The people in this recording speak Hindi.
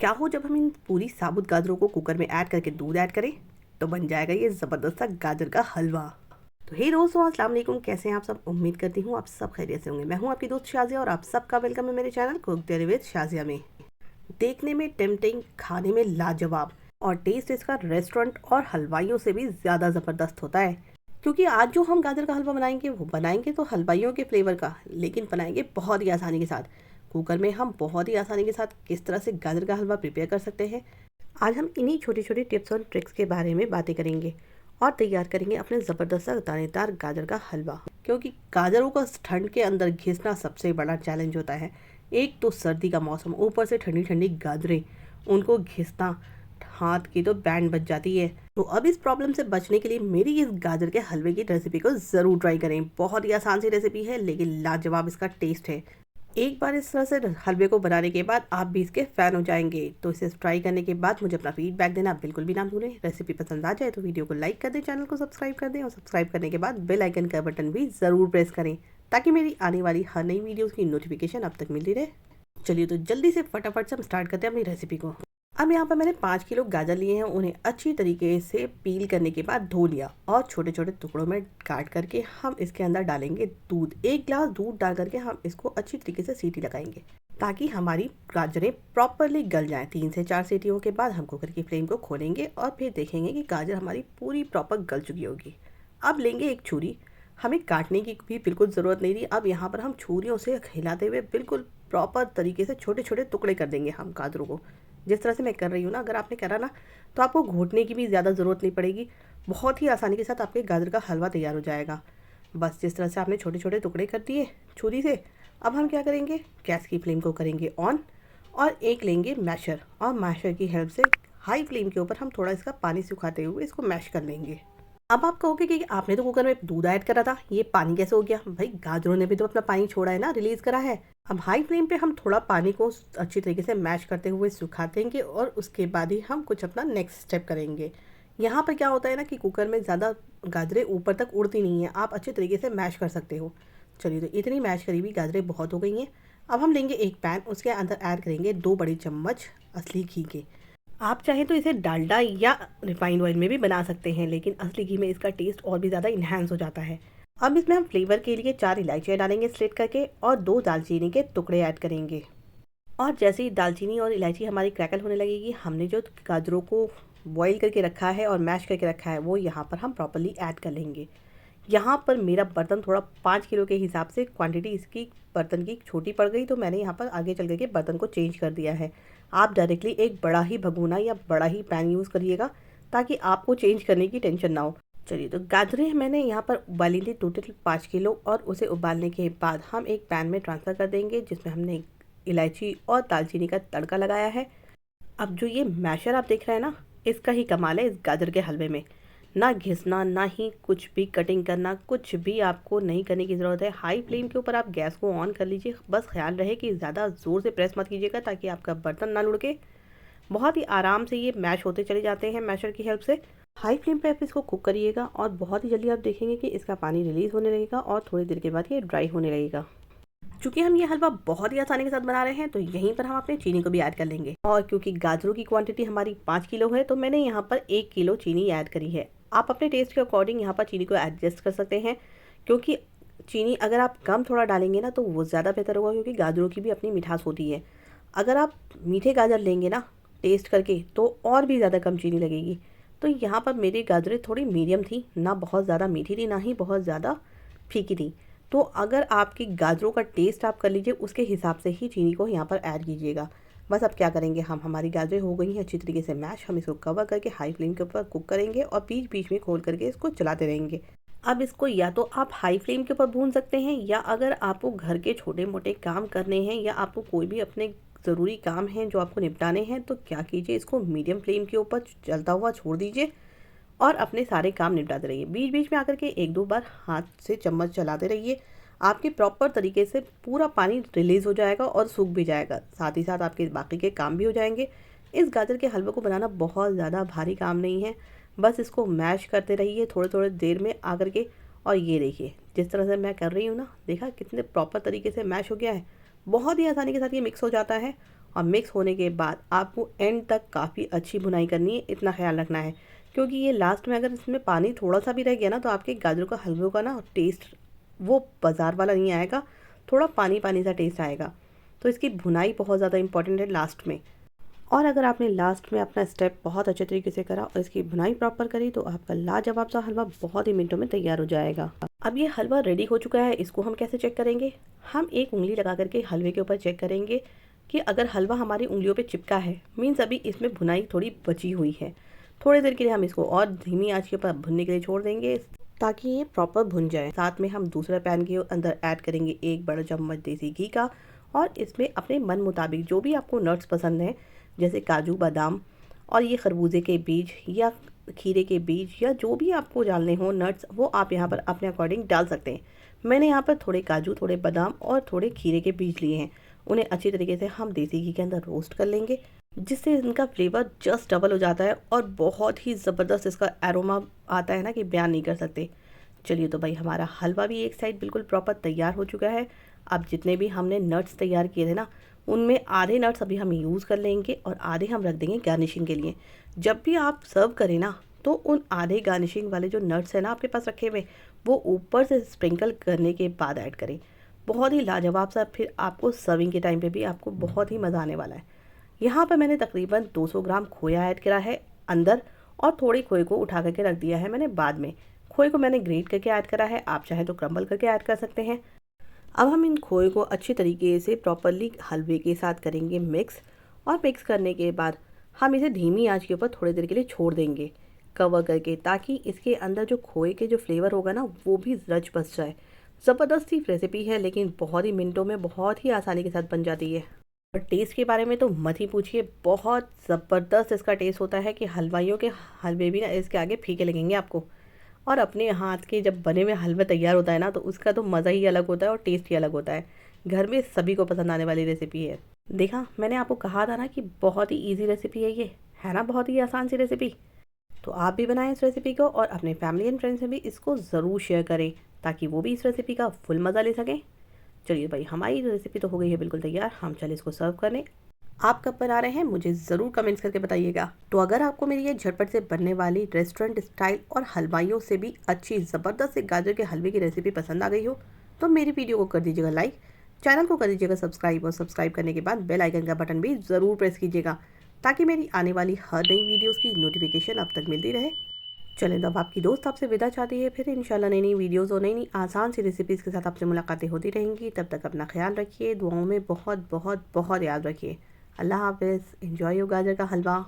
क्या हो जब हम इन पूरी साबुत गाजरों को कुकर में ऐड करके दूध ऐड करें तो बन जाएगा ये ज़बरदस्त सा गाजर का हलवा। तो हे दोस्तों, अस्सलाम वालेकुम। कैसे हैं आप सब? उम्मीद करती हूँ आप सब खैरियत से होंगे। मैं हूँ आपकी दोस्त शाजिया और आप सबका वेलकम है मेरे channel cook daily with Shazia में। देखने में टेम्पटिंग, खाने में लाजवाब और टेस्ट इसका रेस्टोरेंट और हलवाइयों से भी ज़्यादा ज़बरदस्त होता है। क्योंकि आज जो हम गाजर का हलवा बनाएंगे वो बनाएंगे तो हलवाइयों के फ्लेवर का, लेकिन बनाएंगे बहुत ही आसानी के साथ। कुकर में हम बहुत ही आसानी के साथ किस तरह से गाजर का हलवा प्रिपेयर कर सकते हैं, आज हम इन्हीं छोटी छोटी टिप्स और ट्रिक्स के बारे में बातें करेंगे और तैयार करेंगे अपने ज़बरदस्त सा दानेदार गाजर का हलवा। क्योंकि गाजरों का ठंड के अंदर घिसना सबसे बड़ा चैलेंज होता है। एक तो सर्दी का मौसम, ऊपर से ठंडी ठंडी गाजरें, उनको घिसना हाथ की तो बैंड बज जाती है। तो अब इस प्रॉब्लम से बचने के लिए मेरी इस गाजर के हलवे की रेसिपी को ज़रूर ट्राई करें। बहुत ही आसान सी रेसिपी है लेकिन लाजवाब इसका टेस्ट है। एक बार इस तरह से हलवे को बनाने के बाद आप भी इसके फ़ैन हो जाएंगे। तो इसे ट्राई करने के बाद मुझे अपना फीडबैक देना बिल्कुल भी ना भूलें। रेसिपी पसंद आ जाए तो वीडियो को लाइक कर दें, चैनल को सब्सक्राइब कर दें और सब्सक्राइब करने के बाद बेल आइकन का बटन भी ज़रूर प्रेस करें ताकि मेरी आने वाली हर नई वीडियोज़ की नोटिफिकेशन अब तक मिलती रहे। चलिए तो जल्दी से फटाफट से हम स्टार्ट करते हैं अपनी रेसिपी को। अब यहाँ पर मैंने 5 किलो गाजर लिए हैं। उन्हें अच्छी तरीके से पील करने के बाद धो लिया और छोटे छोटे टुकड़ों में काट करके हम इसके अंदर डालेंगे दूध। 1 गिलास दूध डाल करके हम इसको अच्छी तरीके से सीटी लगाएंगे ताकि हमारी गाजरें प्रॉपरली गल जाएं। 3 से 4 सीटियों के बाद हम कुकर की फ्लेम को खोलेंगे और फिर देखेंगे कि गाजर हमारी पूरी प्रॉपर गल चुकी होगी। अब लेंगे एक छुरी। हमें काटने की भी बिल्कुल ज़रूरत नहीं थी। अब यहाँ पर हम छुरियों से हिलाते हुए बिल्कुल प्रॉपर तरीके से छोटे छोटे टुकड़े कर देंगे हम गाजरों को। जिस तरह से मैं कर रही हूँ ना, अगर आपने करा ना तो आपको घोटने की भी ज़्यादा ज़रूरत नहीं पड़ेगी। बहुत ही आसानी के साथ आपके गाजर का हलवा तैयार हो जाएगा। बस जिस तरह से आपने छोटे छोटे टुकड़े कर दिए छुरी से, अब हम क्या करेंगे, गैस की फ्लेम को करेंगे ऑन और एक लेंगे मैशर और मैशर की हेल्प से हाई फ्लेम के ऊपर हम थोड़ा इसका पानी सुखाते हुए इसको मैश कर लेंगे। अब आप कहोगे कि आपने तो कुकर में दूध ऐड करा था, ये पानी कैसे हो गया? भाई गाजरों ने भी तो अपना पानी छोड़ा है ना, रिलीज करा है। अब हाई फ्लेम पे हम थोड़ा पानी को अच्छी तरीके से मैश करते हुए सुखा देंगे और उसके बाद ही हम कुछ अपना नेक्स्ट स्टेप करेंगे। यहाँ पर क्या होता है ना कि कुकर में ज़्यादा गाजरें ऊपर तक उड़ती नहीं हैं, आप अच्छे तरीके से मैश कर सकते हो। चलिए, तो इतनी मैश करी हुई गाजरें बहुत हो गई हैं। अब हम लेंगे एक पैन, उसके अंदर ऐड करेंगे 2 बड़े चम्मच असली घी के। आप चाहें तो इसे डालडा या रिफाइंड ऑयल में भी बना सकते हैं, लेकिन असली घी में इसका टेस्ट और भी ज़्यादा इन्हांस हो जाता है। अब इसमें हम फ्लेवर के लिए 4 इलायचियाँ डालेंगे स्लिट करके और 2 दालचीनी के टुकड़े ऐड करेंगे। और जैसे ही दालचीनी और इलायची हमारी क्रैकल होने लगेगी, हमने जो गाजरों को बॉईल करके रखा है और मैश करके रखा है वो यहाँ पर हम प्रॉपरली ऐड कर लेंगे। यहाँ पर मेरा बर्तन थोड़ा 5 किलो के हिसाब से क्वांटिटी इसकी बर्तन की छोटी पड़ गई, तो मैंने यहाँ पर आगे चल करके बर्तन को चेंज कर दिया है। आप डायरेक्टली एक बड़ा ही भगोना या बड़ा ही पैन यूज़ करिएगा ताकि आपको चेंज करने की टेंशन ना हो। चलिए, तो गाजरें मैंने यहाँ पर उबाली थी टोटल 5 किलो और उसे उबालने के बाद हम एक पैन में ट्रांसफ़र कर देंगे जिसमें हमने इलायची और दालचीनी का तड़का लगाया है। अब जो ये मैशर आप देख रहे हैं ना, इसका ही कमाल है इस गाजर के हलवे में। ना घिसना, ना ही कुछ भी कटिंग करना, कुछ भी आपको नहीं करने की ज़रूरत है। हाई फ्लेम के ऊपर आप गैस को ऑन कर लीजिए। बस ख्याल रहे कि ज़्यादा ज़ोर से प्रेस मत कीजिएगा ताकि आपका बर्तन ना लुढ़के। बहुत ही आराम से ये मैश होते चले जाते हैं मैशर की हेल्प से। हाई फ्लेम पे आप इसको कुक करिएगा और बहुत ही जल्दी आप देखेंगे कि इसका पानी रिलीज़ होने लगेगा और थोड़ी देर के बाद ये ड्राई होने लगेगा। चूँकि हम ये हलवा बहुत ही आसानी के साथ बना रहे हैं तो यहीं पर हम अपने चीनी को भी ऐड कर लेंगे। और क्योंकि गाजरों की क्वांटिटी हमारी 5 किलो है तो मैंने यहाँ पर 1 किलो चीनी ऐड करी है। आप अपने टेस्ट के अकॉर्डिंग यहाँ पर चीनी को एडजस्ट कर सकते हैं, क्योंकि चीनी अगर आप कम थोड़ा डालेंगे ना तो वो ज़्यादा बेहतर होगा, क्योंकि गाजरों की भी अपनी मिठास होती है। अगर आप मीठे गाजर लेंगे ना टेस्ट करके तो और भी ज़्यादा कम चीनी लगेगी। तो यहाँ पर मेरी गाजरें थोड़ी मीडियम थी, ना बहुत ज़्यादा मीठी थी ना ही बहुत ज़्यादा फीकी थी। तो अगर आपकी गाजरों का टेस्ट आप कर लीजिए उसके हिसाब से ही चीनी को यहाँ पर ऐड कीजिएगा। बस अब क्या करेंगे, हम हमारी गाजरें हो गई हैं अच्छी तरीके से मैश, हम इसको कवर करके हाई फ्लेम के ऊपर कुक करेंगे और बीच बीच में खोल करके इसको चलाते रहेंगे। अब इसको या तो आप हाई फ्लेम के ऊपर भून सकते हैं, या अगर आपको घर के छोटे मोटे काम करने हैं या आपको कोई भी अपने ज़रूरी काम हैं जो आपको निपटाने हैं, तो क्या कीजिए, इसको मीडियम फ्लेम के ऊपर चलता हुआ छोड़ दीजिए और अपने सारे काम निपटाते रहिए। बीच बीच में आकर के 1-2 बार हाथ से चम्मच चलाते रहिए। आपके प्रॉपर तरीके से पूरा पानी रिलीज़ हो जाएगा और सूख भी जाएगा, साथ ही साथ आपके बाकी के काम भी हो जाएंगे। इस गाजर के हलवे को बनाना बहुत ज़्यादा भारी काम नहीं है, बस इसको मैश करते रहिए थोड़े थोड़े देर में आकर के। और ये देखिए जिस तरह से मैं कर रही हूँ ना, देखा कितने प्रॉपर तरीके से मैश हो गया है। बहुत ही आसानी के साथ ये मिक्स हो जाता है और मिक्स होने के बाद आपको एंड तक काफ़ी अच्छी भुनाई करनी है, इतना ख्याल रखना है, क्योंकि ये लास्ट में अगर इसमें पानी थोड़ा सा भी रह गया ना तो आपके गाजरों का हलवे का ना टेस्ट वो बाज़ार वाला नहीं आएगा, थोड़ा पानी पानी सा टेस्ट आएगा। तो इसकी भुनाई बहुत ज़्यादा इंपॉर्टेंट है लास्ट में। और अगर आपने लास्ट में अपना स्टेप बहुत अच्छे तरीके से करा और इसकी भुनाई प्रॉपर करी तो आपका लाजवाब सा हलवा बहुत ही मिनटों में तैयार हो जाएगा। अब ये हलवा रेडी हो चुका है, इसको हम कैसे चेक करेंगे? हम एक उंगली लगा करके हलवे के ऊपर चेक करेंगे कि अगर हलवा हमारी उंगलियों पे चिपका है मीन्स अभी इसमें भुनाई थोड़ी बची हुई है। थोड़ी देर के लिए हम इसको और धीमी आंच के ऊपर भुनने के लिए छोड़ देंगे ताकि ये प्रॉपर भुन जाए। साथ में हम दूसरा पैन के अंदर ऐड करेंगे 1 बड़ा चम्मच देसी घी का और इसमें अपने मन मुताबिक जो भी आपको नट्स पसंद हैं जैसे काजू बादाम और ये खरबूजे के बीज या खीरे के बीज या जो भी आपको डालने हो नट्स वो आप यहाँ पर अपने अकॉर्डिंग डाल सकते हैं। मैंने यहाँ पर थोड़े काजू, थोड़े बादाम और थोड़े खीरे के बीज लिए हैं। उन्हें अच्छी तरीके से हम देसी घी के अंदर रोस्ट कर लेंगे जिससे इनका फ्लेवर जस्ट डबल हो जाता है और बहुत ही ज़बरदस्त इसका एरोमा आता है ना कि बयान नहीं कर सकते। चलिए तो भाई हमारा हलवा भी एक साइड बिल्कुल प्रॉपर तैयार हो चुका है। अब जितने भी हमने नट्स तैयार किए थे ना उनमें आधे नट्स अभी हम यूज़ कर लेंगे और आधे हम रख देंगे गार्निशिंग के लिए। जब भी आप सर्व करें ना तो उन आधे गार्निशिंग वाले जो नट्स हैं ना आपके पास रखे हुए वो ऊपर से स्प्रिंकल करने के बाद ऐड करें। बहुत ही लाजवाब सा फिर आपको सर्विंग के टाइम पे भी आपको बहुत ही मज़ा आने वाला है। यहाँ पर मैंने तकरीबन 200 ग्राम खोया ऐड करा है अंदर और थोड़ी खोए को उठा करके रख दिया है मैंने बाद में। खोए को मैंने ग्रेट करके ऐड करा है, आप चाहे तो क्रम्बल करके ऐड कर सकते हैं। अब हम इन खोए को अच्छी तरीके से प्रॉपरली हलवे के साथ करेंगे मिक्स और मिक्स करने के बाद हम इसे धीमी आंच के ऊपर थोड़ी देर के लिए छोड़ देंगे कवर करके ताकि इसके अंदर जो खोए के जो फ्लेवर होगा ना वो भी रच बस जाए। ज़बरदस्त सी रेसिपी है लेकिन बहुत ही मिनटों में बहुत ही आसानी के साथ बन जाती है। और टेस्ट के बारे में तो मत ही पूछिए, बहुत ज़बरदस्त इसका टेस्ट होता है कि हलवाइयों के हलवे भी ना इसके आगे फीके लगेंगे आपको। और अपने हाथ के जब बने हुए हलवा तैयार होता है ना तो उसका तो मज़ा ही अलग होता है और टेस्ट ही अलग होता है। घर में सभी को पसंद आने वाली रेसिपी है। देखा, मैंने आपको कहा था ना कि बहुत ही ईजी रेसिपी है ये, है ना, बहुत ही आसान सी रेसिपी। तो आप भी बनाएं इस रेसिपी को और अपने फैमिली एंड फ्रेंड्स में भी इसको ज़रूर शेयर करें ताकि वो भी इस रेसिपी का फुल मज़ा ले सकें। चलिए भाई हमारी रेसिपी तो हो गई है बिल्कुल तैयार, हम चले इसको सर्व करने। आप कब बना रहे हैं मुझे ज़रूर कमेंट्स करके बताइएगा। तो अगर आपको मेरी ये झटपट से बनने वाली रेस्टोरेंट स्टाइल और हलवाइयों से भी अच्छी ज़बरदस्त से गाजर के हलवे की रेसिपी पसंद आ गई हो तो मेरी वीडियो को कर दीजिएगा लाइक, चैनल को कर दीजिएगा सब्सक्राइब और सब्सक्राइब करने के बाद बेल आइकन का बटन भी ज़रूर प्रेस कीजिएगा ताकि मेरी आने वाली हर नई वीडियोज़ की नोटिफिकेशन अब तक मिलती रहे। चलें तो अब आपकी दोस्त आपसे विदा चाहती है, फिर इंशाल्लाह नई नई वीडियोज़ और नई नई आसान सी रेसिपीज़ के साथ आपसे मुलाकातें होती रहेंगी। तब तक अपना ख्याल रखिए, दुआओं में बहुत बहुत बहुत याद रखिए। अल्लाह हाफ़िज़। एंजॉय योर गाजर का हलवा।